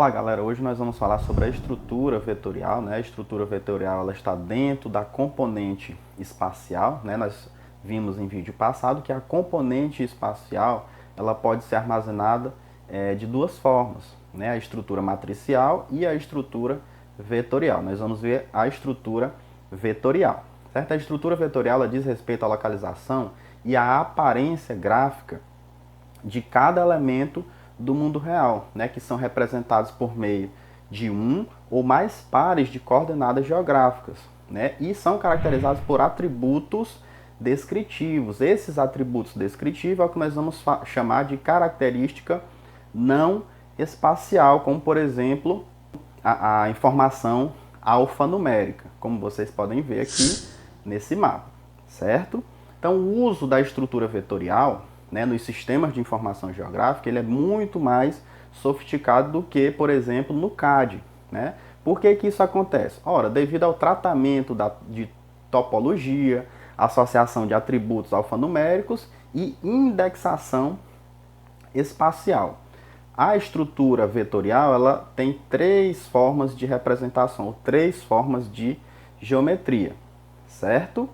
Olá galera, hoje nós vamos falar sobre a estrutura vetorial, né? A estrutura vetorial ela está dentro da componente espacial, né? Nós vimos em vídeo passado que a componente espacial ela pode ser armazenada de duas formas, né? A estrutura matricial e a estrutura vetorial. Nós vamos ver a estrutura vetorial, certo? A estrutura vetorial ela diz respeito à localização e à aparência gráfica de cada elemento do mundo real, né, que são representados por meio de um ou mais pares de coordenadas geográficas, né, e são caracterizados por atributos descritivos. Esses atributos descritivos é o que nós vamos chamar de característica não espacial, como por exemplo a informação alfanumérica, como vocês podem ver aqui nesse mapa, certo? Então o uso da estrutura vetorial, né, nos sistemas de informação geográfica, ele é muito mais sofisticado do que, por exemplo, no CAD. Né? Por que isso acontece? Ora, devido ao tratamento de topologia, associação de atributos alfanuméricos e indexação espacial. A estrutura vetorial ela tem três formas de representação, ou três formas de geometria, certo?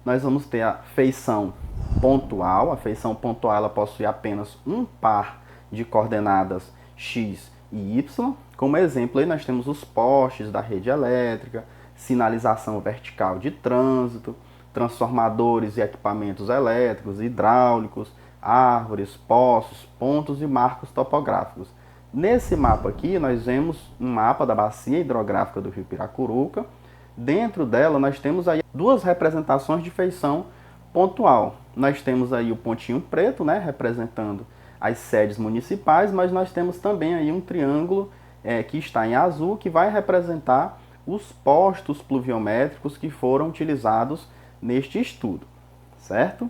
Nós vamos ter a feição pontual. A feição pontual ela possui apenas um par de coordenadas x e y. Como exemplo, aí nós temos os postes da rede elétrica, sinalização vertical de trânsito, transformadores e equipamentos elétricos, hidráulicos, árvores, poços, pontos e marcos topográficos. Nesse mapa aqui, nós vemos um mapa da bacia hidrográfica do Rio Piracuruca. Dentro dela, nós temos aí duas representações de feição pontual. Nós temos aí o pontinho preto, né, representando as sedes municipais, mas nós temos também aí um triângulo que está em azul, que vai representar os postos pluviométricos que foram utilizados neste estudo, certo?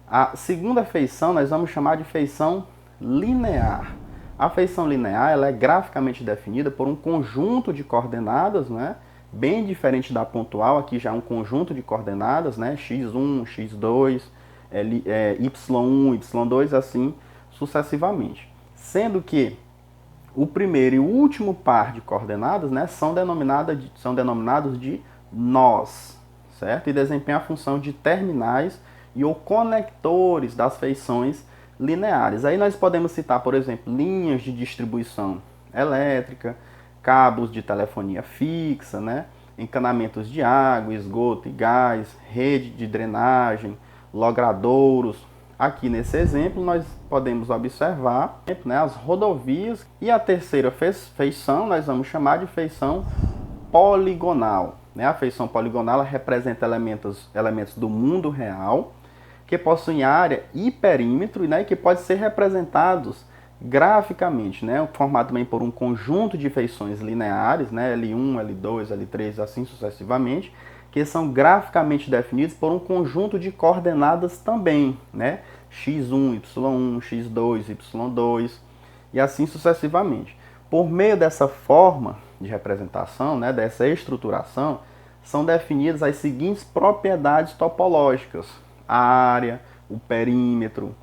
A segunda feição nós vamos chamar de feição linear. A feição linear ela é graficamente definida por um conjunto de coordenadas, né, bem diferente da pontual. Aqui já é um conjunto de coordenadas, né, x1, x2, y1, y2, assim sucessivamente. Sendo que o primeiro e o último par de coordenadas, né, são denominados de nós, certo? E desempenham a função de terminais e ou conectores das feições lineares. Aí nós podemos citar, por exemplo, linhas de distribuição elétrica, cabos de telefonia fixa, né? Encanamentos de água, esgoto e gás, rede de drenagem, logradouros. Aqui nesse exemplo nós podemos observar, né, as rodovias. E a terceira feição nós vamos chamar de feição poligonal. Né? A feição poligonal ela representa elementos do mundo real que possuem área e perímetro, né, e que podem ser representados graficamente, né, formado também por um conjunto de feições lineares, né, L1, L2, L3, assim sucessivamente, que são graficamente definidos por um conjunto de coordenadas também, né, x1, y1, x2, y2, e assim sucessivamente. Por meio dessa forma de representação, né, dessa estruturação, são definidas as seguintes propriedades topológicas: a área, o perímetro,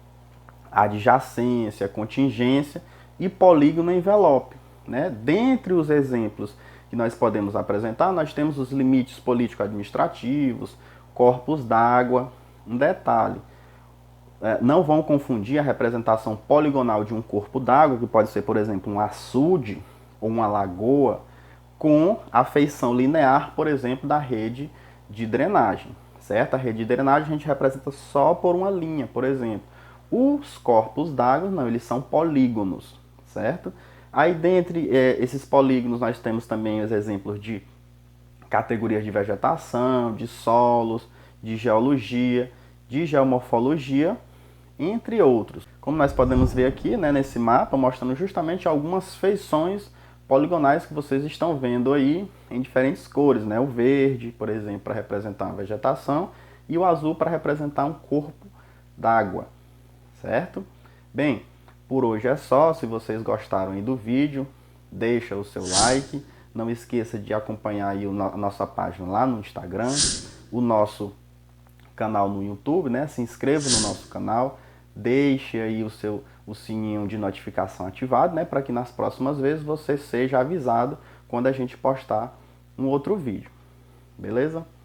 a adjacência, a contingência e polígono envelope. Né? Dentre os exemplos que nós podemos apresentar, nós temos os limites político-administrativos, corpos d'água. Um detalhe, não vão confundir a representação poligonal de um corpo d'água, que pode ser, por exemplo, um açude ou uma lagoa, com a feição linear, por exemplo, da rede de drenagem. Certo? A rede de drenagem a gente representa só por uma linha, por exemplo. Os corpos d'água, não, eles são polígonos, certo? Aí, dentre esses polígonos, nós temos também os exemplos de categorias de vegetação, de solos, de geologia, de geomorfologia, entre outros. Como nós podemos ver aqui, né, nesse mapa, mostrando justamente algumas feições poligonais que vocês estão vendo aí em diferentes cores, né? O verde, por exemplo, para representar uma vegetação, e o azul para representar um corpo d'água, certo? Bem, por hoje é só. Se vocês gostaram aí do vídeo, deixa o seu like. Não esqueça de acompanhar aí a nossa página lá no Instagram, o nosso canal no YouTube, né? Se inscreva no nosso canal, deixe aí o sininho de notificação ativado, né, para que nas próximas vezes você seja avisado quando a gente postar um outro vídeo. Beleza?